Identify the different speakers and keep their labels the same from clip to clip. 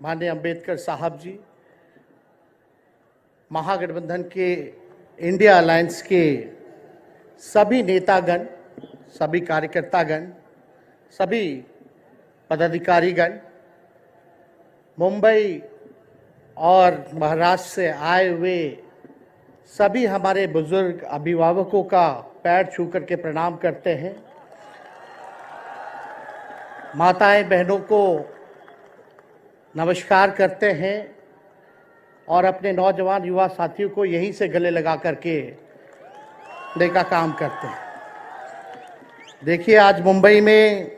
Speaker 1: माननीय अंबेडकर साहब जी, महागठबंधन के इंडिया अलायंस के सभी नेतागण, सभी कार्यकर्तागण, सभी पदाधिकारीगण, मुंबई और महाराष्ट्र से आए हुए सभी हमारे बुजुर्ग अभिभावकों का पैर छू करके प्रणाम करते हैं। माताएं बहनों को नमस्कार करते हैं और अपने नौजवान युवा साथियों को यहीं से गले लगा करके का काम करते हैं। देखिए, आज मुंबई में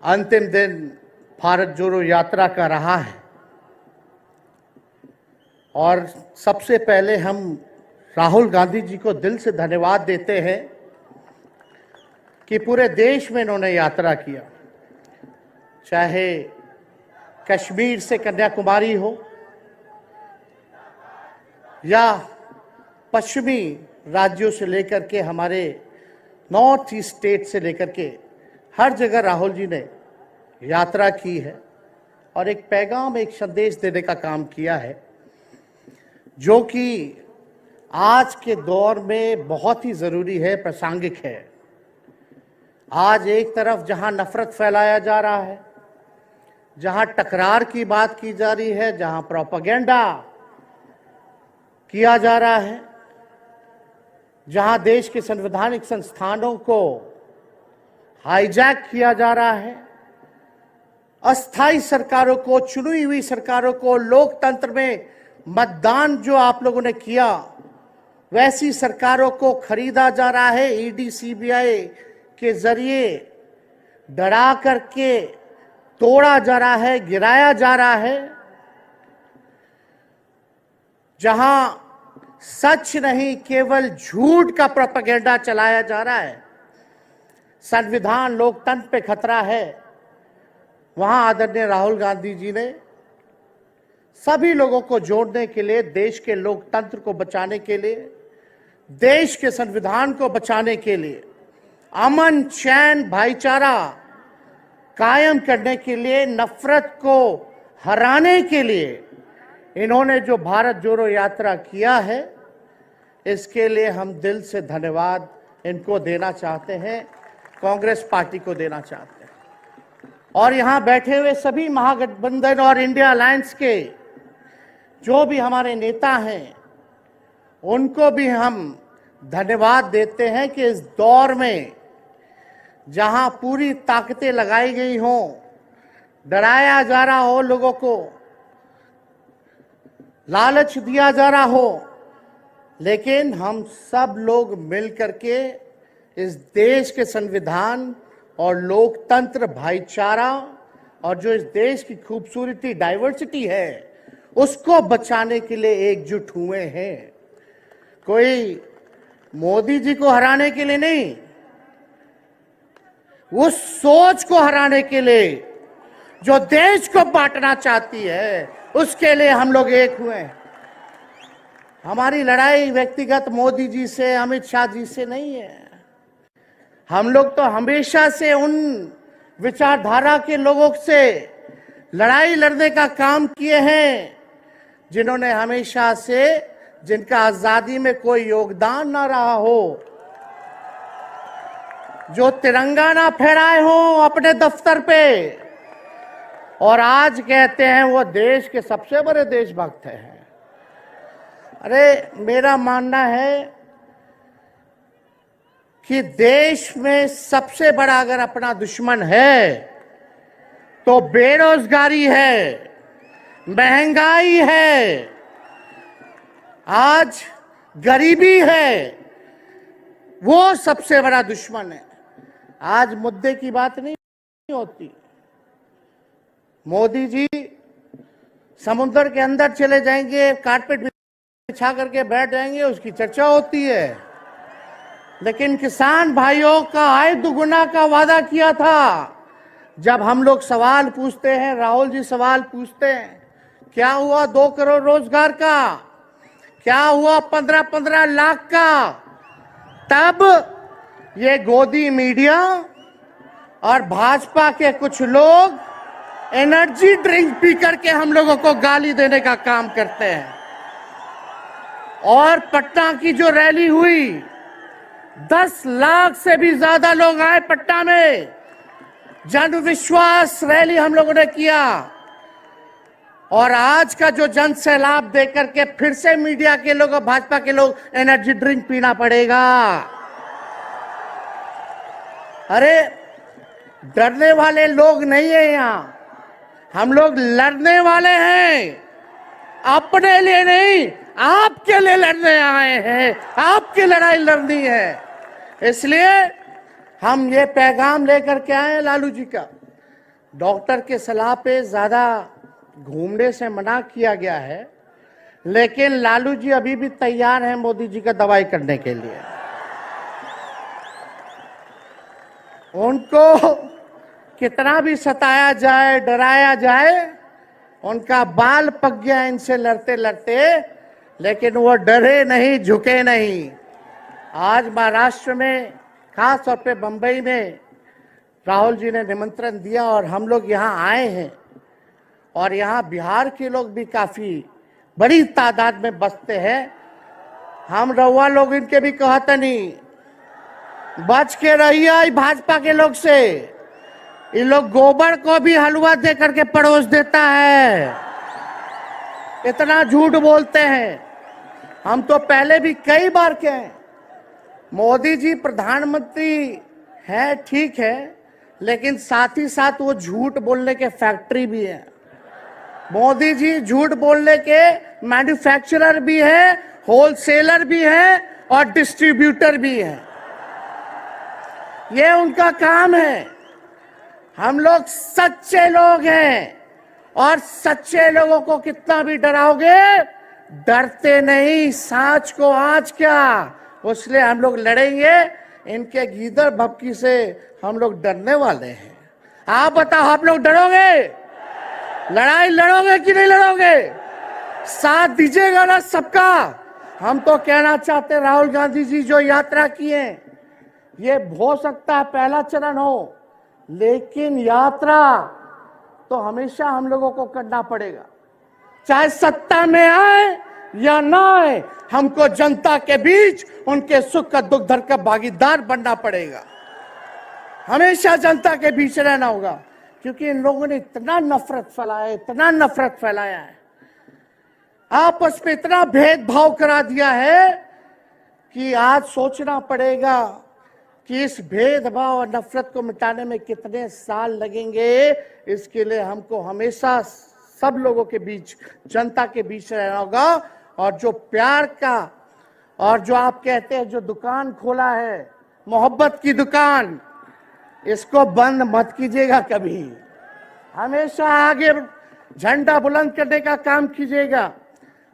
Speaker 1: अंतिम दिन भारत जोड़ो यात्रा का रहा है और सबसे पहले हम राहुल गांधी जी को दिल से धन्यवाद देते हैं कि पूरे देश में इन्होंने यात्रा किया, चाहे कश्मीर से कन्याकुमारी हो या पश्चिमी राज्यों से लेकर के हमारे नॉर्थ ईस्ट स्टेट से लेकर के हर जगह राहुल जी ने यात्रा की है और एक पैगाम, एक संदेश देने का काम किया है, जो कि आज के दौर में बहुत ही ज़रूरी है, प्रासंगिक है। आज एक तरफ जहां नफरत फैलाया जा रहा है, जहां टकरार की बात की जा रही है, जहां प्रोपेगेंडा किया जा रहा है, जहां देश के संवैधानिक संस्थानों को हाईजैक किया जा रहा है, अस्थायी सरकारों को, चुनी हुई सरकारों को, लोकतंत्र में मतदान जो आप लोगों ने किया वैसी सरकारों को खरीदा जा रहा है, ईडी सीबीआई के जरिए डरा करके तोड़ा जा रहा है, गिराया जा रहा है। जहां सच नहीं, केवल झूठ का प्रोपेगेंडा चलाया जा रहा है, संविधान लोकतंत्र पे खतरा है, वहां आदरणीय राहुल गांधी जी ने सभी लोगों को जोड़ने के लिए, देश के लोकतंत्र को बचाने के लिए, देश के संविधान को बचाने के लिए, अमन चैन भाईचारा कायम करने के लिए, नफरत को हराने के लिए इन्होंने जो भारत जोड़ो यात्रा किया है, इसके लिए हम दिल से धन्यवाद इनको देना चाहते हैं, कांग्रेस पार्टी को देना चाहते हैं। और यहां बैठे हुए सभी महागठबंधन और इंडिया अलायंस के जो भी हमारे नेता हैं, उनको भी हम धन्यवाद देते हैं कि इस दौर में जहां पूरी ताकतें लगाई गई हों, डराया जा रहा हो, लोगों को लालच दिया जा रहा हो, लेकिन हम सब लोग मिलकर के इस देश के संविधान और लोकतंत्र, भाईचारा और जो इस देश की खूबसूरती, डाइवर्सिटी है, उसको बचाने के लिए एकजुट हुए हैं। कोई मोदी जी को हराने के लिए नहीं, उस सोच को हराने के लिए जो देश को बांटना चाहती है, उसके लिए हम लोग एक हुए हैं। हमारी लड़ाई व्यक्तिगत मोदी जी से, अमित शाह जी से नहीं है। हम लोग तो हमेशा से उन विचारधारा के लोगों से लड़ाई लड़ने का काम किए हैं जिन्होंने हमेशा से, जिनका आजादी में कोई योगदान ना रहा हो, जो तिरंगा ना फहराए हो अपने दफ्तर पे, और आज कहते हैं वो देश के सबसे बड़े देशभक्त हैं। अरे, मेरा मानना है कि देश में सबसे बड़ा अगर अपना दुश्मन है तो बेरोजगारी है, महंगाई है, आज गरीबी है, वो सबसे बड़ा दुश्मन है। आज मुद्दे की बात नहीं होती। मोदी जी समुद्र के अंदर चले जाएंगे, कारपेट बिछा करके बैठ जाएंगे, उसकी चर्चा होती है, लेकिन किसान भाइयों का आय दुगुना का वादा किया था। जब हम लोग सवाल पूछते हैं, राहुल जी सवाल पूछते हैं, क्या हुआ 2 करोड़ रोजगार का, क्या हुआ 15-15 लाख का, तब ये गोदी मीडिया और भाजपा के कुछ लोग एनर्जी ड्रिंक पी करके हम लोगों को गाली देने का काम करते हैं। और पटना की जो रैली हुई, 10 लाख से भी ज्यादा लोग आए पटना में, जन विश्वास रैली हम लोगों ने किया। और आज का जो जन सैलाब देकर के फिर से मीडिया के लोग और भाजपा के लोग एनर्जी ड्रिंक पीना पड़ेगा। अरे डरने वाले लोग नहीं है यहां, हम लोग लड़ने वाले हैं, अपने लिए नहीं, आपके लिए लड़ने आए हैं, आपकी लड़ाई लड़नी है। इसलिए हम ये पैगाम लेकर के आए हैं लालू जी का। डॉक्टर के सलाह पे ज्यादा घूमने से मना किया गया है, लेकिन लालू जी अभी भी तैयार हैं मोदी जी का दवाई करने के लिए। उनको कितना भी सताया जाए, डराया जाए, उनका बाल पक गया इनसे लड़ते लड़ते, लेकिन वो डरे नहीं, झुके नहीं। आज महाराष्ट्र में, खास तौर पे बंबई में राहुल जी ने निमंत्रण दिया और हम लोग यहाँ आए हैं। और यहाँ बिहार के लोग भी काफी बड़ी तादाद में बसते हैं। हम रउआ लोग इनके भी कहते नहीं, बच के रहिए भाजपा के लोग से। इन लोग गोबर को भी हलवा दे करके परोस देता है, इतना झूठ बोलते हैं। हम तो पहले भी कई बार कहे, मोदी जी प्रधानमंत्री है ठीक है, लेकिन साथ ही साथ वो झूठ बोलने के फैक्ट्री भी है। मोदी जी झूठ बोलने के मैन्युफैक्चरर भी है, होलसेलर भी है और डिस्ट्रीब्यूटर भी है। ये उनका काम है। हम लोग सच्चे लोग हैं और सच्चे लोगों को कितना भी डराओगे, डरते नहीं, सांच को आज क्या, इसलिए हम लोग लड़ेंगे। इनके गीदड़ भपकी से हम लोग डरने वाले हैं। आप बताओ, आप लोग डरोगे? लड़ाई लड़ोगे कि नहीं लड़ोगे? साथ दीजिएगा ना सबका? हम तो कहना चाहते, राहुल गांधी जी जो यात्रा किए, ये हो सकता है पहला चरण हो, लेकिन यात्रा तो हमेशा हम लोगों को करना पड़ेगा। चाहे सत्ता में आए या ना आए, हमको जनता के बीच उनके सुख का दुख दर्द का भागीदार बनना पड़ेगा। हमेशा जनता के बीच रहना होगा, क्योंकि इन लोगों ने इतना नफरत फैलाया, इतना नफरत फैलाया है, आपस में इतना भेदभाव करा दिया है कि आज सोचना पड़ेगा कि इस भेदभाव और नफरत को मिटाने में कितने साल लगेंगे। इसके लिए हमको हमेशा सब लोगों के बीच, जनता के बीच रहना होगा। और जो प्यार का, और जो आप कहते हैं जो दुकान खोला है, मोहब्बत की दुकान, इसको बंद मत कीजिएगा कभी। हमेशा आगे झंडा बुलंद करने का काम कीजिएगा।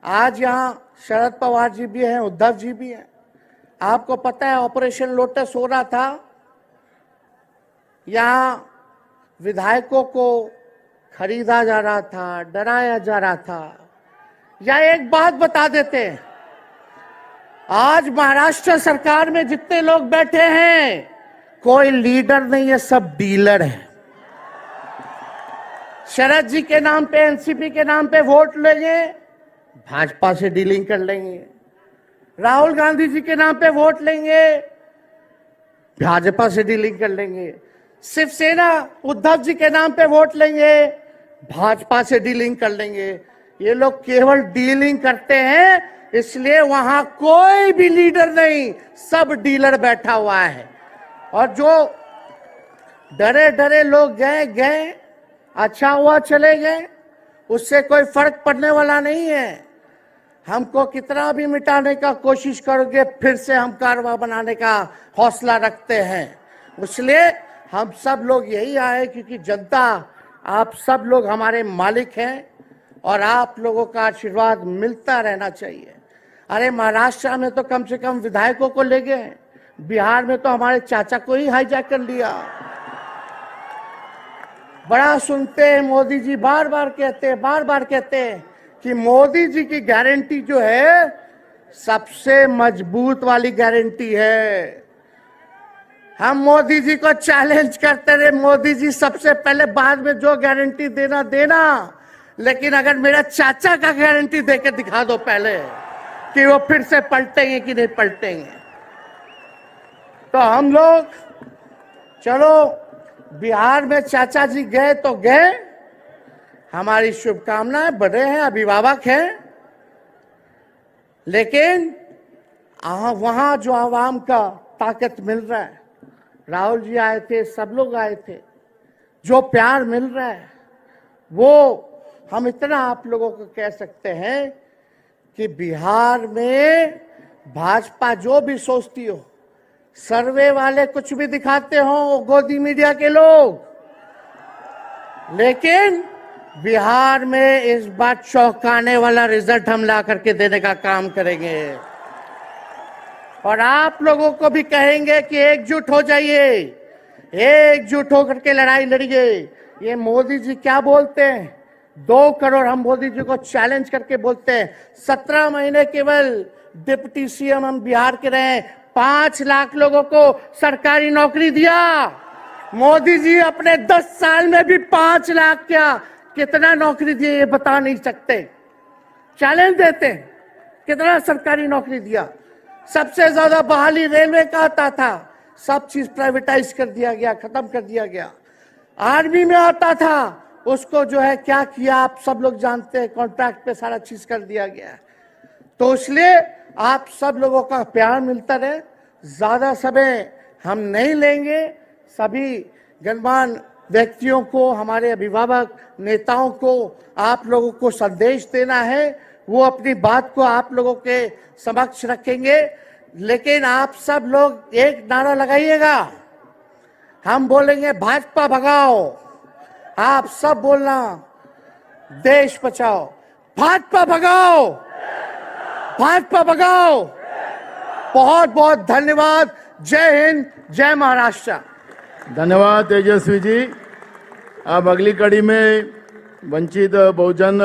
Speaker 1: आज यहाँ शरद पवार जी भी हैं, उद्धव जी भी हैं। आपको पता है ऑपरेशन लोटस हो रहा था, यहाँ विधायकों को खरीदा जा रहा था, डराया जा रहा था। या एक बात बता देते हैं, आज महाराष्ट्र सरकार में जितने लोग बैठे हैं, कोई लीडर नहीं है, सब डीलर है। शरद जी के नाम पे, एनसीपी के नाम पे वोट लेंगे, भाजपा से डीलिंग कर लेंगे। राहुल गांधी जी के नाम पे वोट लेंगे, भाजपा से डीलिंग कर लेंगे। शिवसेना उद्धव जी के नाम पे वोट लेंगे, भाजपा से डीलिंग कर लेंगे। ये लोग केवल डीलिंग करते हैं, इसलिए वहां कोई भी लीडर नहीं, सब डीलर बैठा हुआ है। और जो डरे डरे लोग गए, अच्छा हुआ चले गए, उससे कोई फर्क पड़ने वाला नहीं है। हमको कितना भी मिटाने का कोशिश करोगे, फिर से हम कारवा बनाने का हौसला रखते हैं। इसलिए हम सब लोग यही आए, क्योंकि जनता, आप सब लोग हमारे मालिक हैं और आप लोगों का आशीर्वाद मिलता रहना चाहिए। अरे महाराष्ट्र में तो कम से कम विधायकों को ले गए, बिहार में तो हमारे चाचा को ही हाईजैक कर लिया। बड़ा सुनते हैं, मोदी जी बार बार कहते हैं कि मोदी जी की गारंटी जो है सबसे मजबूत वाली गारंटी है। हम मोदी जी को चैलेंज करते रहे, मोदी जी सबसे पहले बाद में जो गारंटी देना देना, लेकिन अगर मेरा चाचा का गारंटी देके दिखा दो पहले कि वो फिर से पलटेंगे कि नहीं पलटेंगे। तो हम लोग चलो बिहार में चाचा जी गए तो गए, हमारी शुभकामनाएं, बड़े हैं, अभिभावक हैं, लेकिन वहां जो आवाम का ताकत मिल रहा है, राहुल जी आए थे, सब लोग आए थे, जो प्यार मिल रहा है वो हम इतना आप लोगों को कह सकते हैं कि बिहार में भाजपा जो भी सोचती हो, सर्वे वाले कुछ भी दिखाते हो, गोदी मीडिया के लोग, लेकिन बिहार में इस बार चौंकाने वाला रिजल्ट हम ला करके देने का काम करेंगे। और आप लोगों को भी कहेंगे कि एकजुट हो जाइए, एकजुट होकर के लड़ाई लड़िए। ये मोदी जी क्या बोलते हैं, 2 करोड़, हम मोदी जी को चैलेंज करके बोलते हैं 17 महीने केवल डिप्टी सीएम हम बिहार के रहे, 5 लाख लोगों को सरकारी नौकरी दिया। मोदी जी अपने 10 साल में भी 5 लाख क्या कितना नौकरी दिए ये बता नहीं सकते। चैलेंज देते हैं कितना सरकारी नौकरी दिया। सबसे ज्यादा बहाली रेलवे का आता था, सब चीज प्राइवेटाइज कर दिया गया, खत्म कर दिया गया। आर्मी में आता था, उसको जो है क्या किया आप सब लोग जानते हैं, कॉन्ट्रैक्ट पे सारा चीज कर दिया गया। तो इसलिए आप सब लोगों का प्यार मिलता रहे। ज्यादा समय हम नहीं लेंगे। सभी गणमान्य व्यक्तियों को, हमारे अभिभावक नेताओं को आप लोगों को संदेश देना है, वो अपनी बात को आप लोगों के समक्ष रखेंगे। लेकिन आप सब लोग एक नारा लगाइएगा, हम बोलेंगे भाजपा भगाओ, आप सब बोलना देश बचाओ, भाजपा भगाओ, भाजपा भगाओ। बहुत बहुत धन्यवाद। जय हिंद, जय महाराष्ट्र।
Speaker 2: धन्यवाद तेजस्वी जी। अब अगली कड़ी में वंचित बहुजन